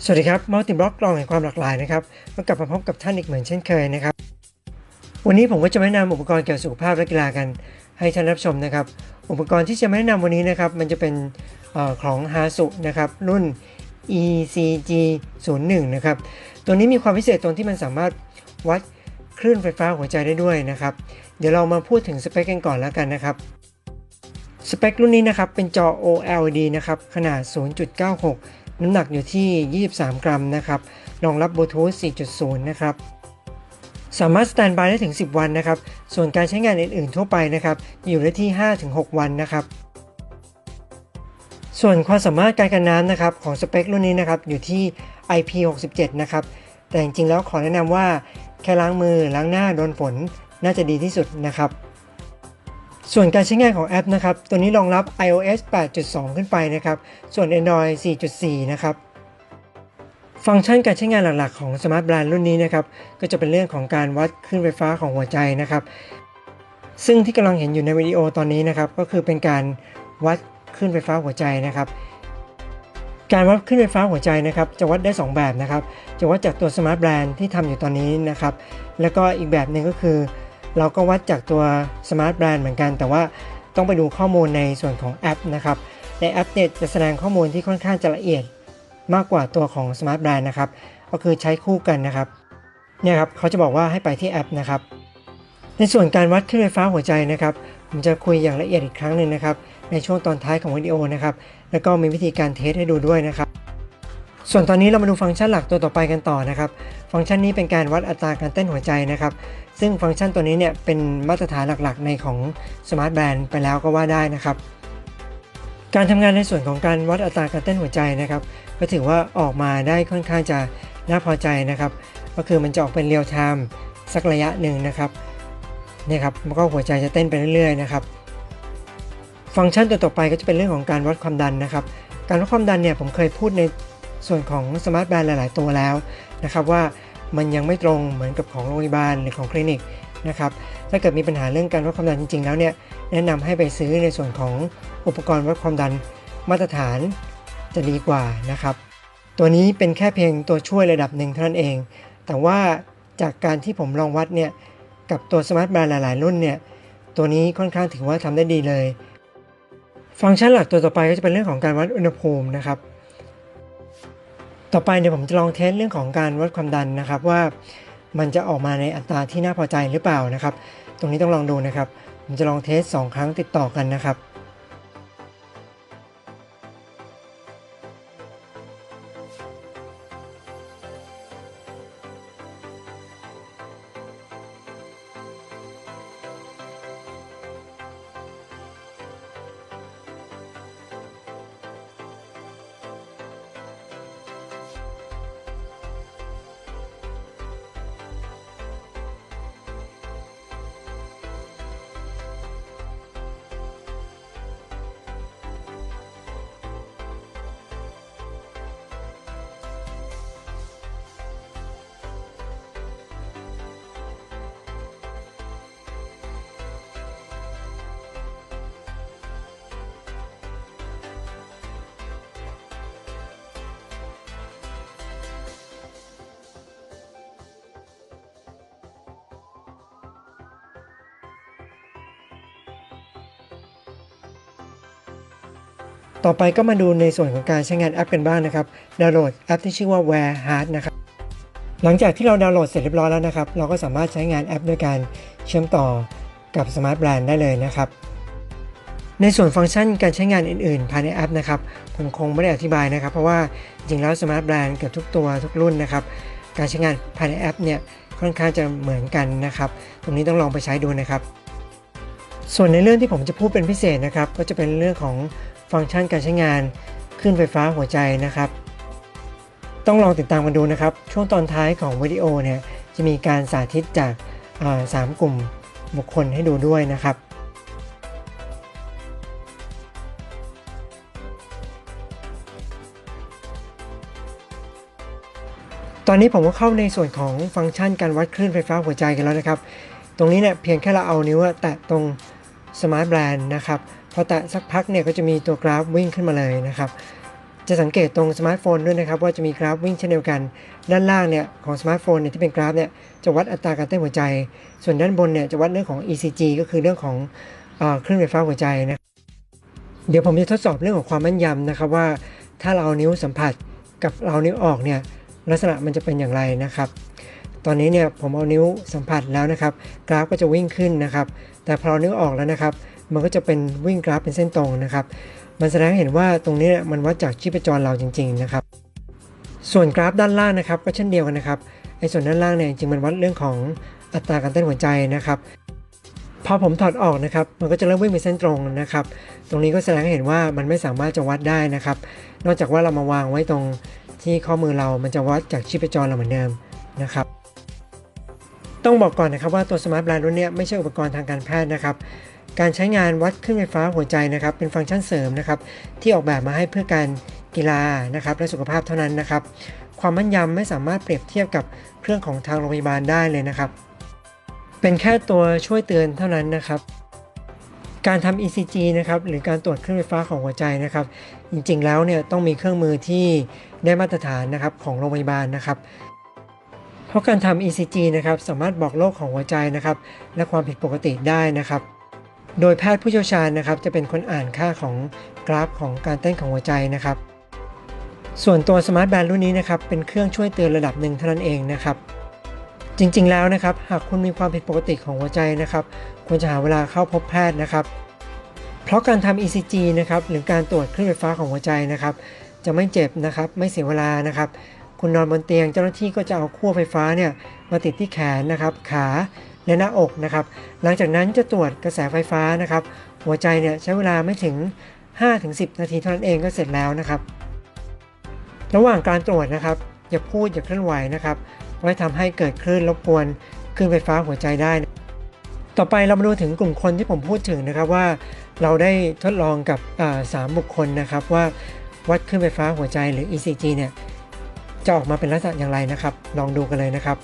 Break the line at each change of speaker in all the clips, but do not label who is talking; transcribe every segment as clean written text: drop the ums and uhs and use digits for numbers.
สวัสดีครับมัลติบล็อกกล่องแห่งความหลากหลายนะครับกลับมาพบกับท่านอีกเหมือนเช่นเคยนะครับวันนี้ผมก็จะมาแนะนำอุปกรณ์เกี่ยวกับสุขภาพและกีฬากันให้ท่านรับชมนะครับอุปกรณ์ที่จะมาแนะนำวันนี้นะครับมันจะเป็นของ HASU นะครับรุ่น ECG01 นะครับตัวนี้มีความพิเศษตรงที่มันสามารถวัดคลื่นไฟฟ้าหัวใจได้ด้วยนะครับเดี๋ยวเรามาพูดถึงสเปคกันก่อนแล้วกันนะครับสเปครุ่นนี้นะครับเป็นจอ OLED นะครับขนาด 0.96 น้ำหนักอยู่ที่ 23 กรัมนะครับรองรับบลูทูธ 4.0 นะครับสามารถสแตนด์บายได้ถึง 10 วันนะครับส่วนการใช้งานอื่นๆทั่วไปนะครับอยู่ได้ที่ 5-6 วันนะครับส่วนความสามารถการกันน้ำนะครับของสเปครุ่นนี้นะครับอยู่ที่ IP67 นะครับแต่จริงๆแล้วขอแนะนำว่าแค่ล้างมือล้างหน้าโดนฝนน่าจะดีที่สุดนะครับส่วนการใช้งานของแอปนะครับตัวนี้รองรับ iOS 8.2 ขึ้นไปนะครับส่วน Android 4.4 นะครับฟังก์ชันการใช้งานหลักๆของ Smart Band รุ่นนี้นะครับก็จะเป็นเรื่องของการวัดคลื่นไฟฟ้าของหัวใจนะครับซึ่งที่กำลังเห็นอยู่ในวิดีโอตอนนี้นะครับก็คือเป็นการวัดคลื่นไฟฟ้าหัวใจนะครับการวัดคลื่นไฟฟ้าหัวใจนะครับจะวัดได้2แบบนะครับจะวัดจากตัว Smart Band ที่ทำอยู่ตอนนี้นะครับแล้วก็อีกแบบหนึ่งก็คือเราก็วัดจากตัว Smart Band เหมือนกันแต่ว่าต้องไปดูข้อมูลในส่วนของแอปนะครับในแอปเนี่ยจะแสดงข้อมูลที่ค่อนข้างจะละเอียดมากกว่าตัวของ Smart Band นะครับก็คือใช้คู่กันนะครับเนี่ยครับเขาจะบอกว่าให้ไปที่แอปนะครับในส่วนการวัดคลื่นไฟฟ้าหัวใจนะครับผมจะคุยอย่างละเอียดอีกครั้งหนึ่งนะครับในช่วงตอนท้ายของวิดีโอนะครับแล้วก็มีวิธีการเทสให้ดูด้วยนะครับส่วนตอนนี้เรามาดูฟังก์ชันหลักตัวต่อไปกันต่อนะครับฟังก์ชันนี้เป็นการวัดอัตราการเต้นหัวใจนะครับซึ่งฟังก์ชันตัวนี้เนี่ยเป็นมาตรฐานหลักๆในของ Smart Band ไปแล้วก็ว่าได้นะครับการทำงานในส่วนของการวัดอัตราการเต้นหัวใจนะครับก็ถือว่าออกมาได้ค่อนข้างจะน่าพอใจนะครับก็คือมันจะออกเป็นเรียลไทม์สักระยะหนึ่งนะครับเนี่ยครับมันก็หัวใจจะเต้นไปเรื่อยๆนะครับฟังก์ชันตัวต่อไปก็จะเป็นเรื่องของการวัดความดันนะครับการวัดความดันเนี่ยผมเคยพูดในส่วนของ Smart Band หลายๆตัวแล้วนะครับว่ามันยังไม่ตรงเหมือนกับของโรงพยาบาลหรือของคลินิกนะครับถ้าเกิดมีปัญหาเรื่องการวัดความดันจริงๆแล้วเนี่ยแนะนำให้ไปซื้อในส่วนของอุปกรณ์วัดความดันมาตรฐานจะดีกว่านะครับตัวนี้เป็นแค่เพียงตัวช่วยระดับหนึ่งเท่านั้นเองแต่ว่าจากการที่ผมลองวัดเนี่ยกับตัว Smart Band หลายๆรุ่นเนี่ยตัวนี้ค่อนข้างถือว่าทำได้ดีเลยฟังก์ชันหลักตัวต่อไปก็จะเป็นเรื่องของการวัดอุณหภูมินะครับต่อไปเดี๋ยวผมจะลองเทสเรื่องของการวัดความดันนะครับว่ามันจะออกมาในอัตราที่น่าพอใจหรือเปล่านะครับตรงนี้ต้องลองดูนะครับผมจะลองเทส2 ครั้งติดต่อกันนะครับต่อไปก็มาดูในส่วนของการใช้งานแอปกันบ้างนะครับดาวน์โหลดแอปที่ชื่อว่า Wear Heart นะครับหลังจากที่เราดาวน์โหลดเสร็จเรียบร้อยแล้วนะครับเราก็สามารถใช้งานแอปด้วยการเชื่อมต่อกับ Smart Band ได้เลยนะครับในส่วนฟังก์ชันการใช้งานอื่นๆภายในแอปนะครับผมคงไม่ได้อธิบายนะครับเพราะว่าจริงๆแล้ว Smart Band เกือบทุกตัวทุกรุ่นนะครับการใช้งานภายในแอปเนี่ยค่อนข้างจะเหมือนกันนะครับตรงนี้ต้องลองไปใช้ดูนะครับส่วนในเรื่องที่ผมจะพูดเป็นพิเศษนะครับก็จะเป็นเรื่องของฟังก์ชันการใช้งานคลื่นไฟฟ้าหัวใจนะครับต้องลองติดตามกันดูนะครับช่วงตอนท้ายของวิดีโอเนี่ยจะมีการสาธิตจาก3 กลุ่มบุคคลให้ดูด้วยนะครับตอนนี้ผมก็เข้าในส่วนของฟังก์ชันการวัดคลื่นไฟฟ้าหัวใจกันแล้วนะครับตรงนี้เนี่ยเพียงแค่เราเอานิ้วแตะตรง Smart Band นะครับพอแตะสักพักเนี่ยก็จะมีตัวกราฟวิ่งขึ้นมาเลยนะครับ จะสังเกตตรงสมาร์ทโฟนด้วยนะครับว่าจะมีกราฟวิ่งเช่นเดียวกันด้านล่างเนี่ยของสมาร์ทโฟนเนี่ยที่เป็นกราฟเนี่ยจะวัดอัตราการเต้นหัวใจส่วนด้านบนเนี่ยจะวัดเรื่องของ ECG ก็คือเรื่องของคลื่นไฟฟ้าหัวใจนะเดี๋ยวผมจะทดสอบเรื่องของความแม่นยำนะครับว่าถ้าเราเอานิ้วสัมผัสกับเรานิ้วออกเนี่ยลักษณะมันจะเป็นอย่างไรนะครับตอนนี้เนี่ยผมเอานิ้วสัมผัสแล้วนะครับกราฟก็จะวิ่งขึ้นนะครับแต่พอเรานิ้วออกแล้วนะครับมันก็จะเป็นวิ่งกราฟเป็นเส้นตรงนะครับมันแสดงให้เห็นว่าตรงนี้มันวัดจากชีพจรเราจริงๆนะครับส่วนกราฟด้านล่างนะครับก็เช่นเดียวกันนะครับไอ้ส่วนด้านล่างเนี่ยจริงๆมันวัดเรื่องของอัตราการเต้นหัวใจนะครับพอผมถอดออกนะครับมันก็จะเริ่มวิ่งเป็นเส้นตรงนะครับตรงนี้ก็แสดงให้เห็นว่ามันไม่สามารถจะวัดได้นะครับนอกจากว่าเรามาวางไว้ตรงที่ข้อมือเรามันจะวัดจากชีพจรเราเหมือนเดิมนะครับต้องบอกก่อนนะครับว่าตัวสมาร์ทบลรุ่นนี้ไม่ใช่อุปกรณ์ทางการแพทย์นะครับการใช้งานวัดคลื่นไฟฟ้าหัวใจนะครับเป็นฟังก์ชันเสริมนะครับที่ออกแบบมาให้เพื่อการกีฬานะครับและสุขภาพเท่านั้นนะครับความแม่นยำไม่สามารถเปรียบเทียบกับเครื่องของทางโรงพยาบาลได้เลยนะครับเป็นแค่ตัวช่วยเตือนเท่านั้นนะครับการทำ ECG นะครับหรือการตรวจคลื่นไฟฟ้าของหัวใจนะครับจริงๆแล้วเนี่ยต้องมีเครื่องมือที่ได้มาตรฐานนะครับของโรงพยาบาลนะครับเพราะการทำ ECG นะครับสามารถบอกโรคของหัวใจนะครับและความผิดปกติได้นะครับโดยแพทย์ผู้เชี่ยวชาญนะครับจะเป็นคนอ่านค่าของกราฟของการเต้นของหัวใจนะครับส่วนตัวสมาร์ทแบนด์รุ่นนี้นะครับเป็นเครื่องช่วยเตือนระดับหนึ่งเท่านั้นเองนะครับจริงๆแล้วนะครับหากคุณมีความผิดปกติของหัวใจนะครับควรจะหาเวลาเข้าพบแพทย์นะครับเพราะการทำ ECG นะครับหรือการตรวจคลื่นไฟฟ้าของหัวใจนะครับจะไม่เจ็บนะครับไม่เสียเวลานะครับคุณนอนบนเตียงเจ้าหน้าที่ก็จะเอาขั้วไฟฟ้าเนี่ยมาติดที่แขนนะครับขาและหน้าอกนะครับหลังจากนั้นจะตรวจกระแสไฟฟ้านะครับหัวใจเนี่ยใช้เวลาไม่ถึง 5-10 นาทีเท่านั้นเองก็เสร็จแล้วนะครับระหว่างการตรวจนะครับอย่าพูดอย่าเคลื่อนไหวนะครับไว้ทำให้เกิดคลื่นรบกวนคลื่นไฟฟ้าหัวใจได้ต่อไปเรามาดูถึงกลุ่มคนที่ผมพูดถึงนะครับว่าเราได้ทดลองกับ3 บุคคลนะครับว่าวัดคลื่นไฟฟ้าหัวใจหรือ ECG เนี่ยจะออกมาเป็นลักษณะอย่างไรนะครับลองดูกันเลยนะครับ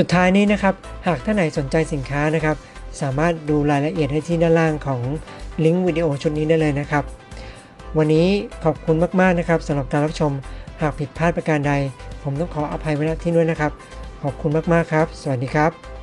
สุดท้ายนี้นะครับหากท่านไหนสนใจสินค้านะครับสามารถดูรายละเอียดได้ที่ด้านล่างของลิงก์วิดีโอชุดนี้ได้เลยนะครับวันนี้ขอบคุณมากๆนะครับสำหรับการรับชมหากผิดพลาดประการใดผมต้องขออภัยไว้ณที่นี้ด้วยนะครับ ขอบคุณมากๆครับสวัสดีครับ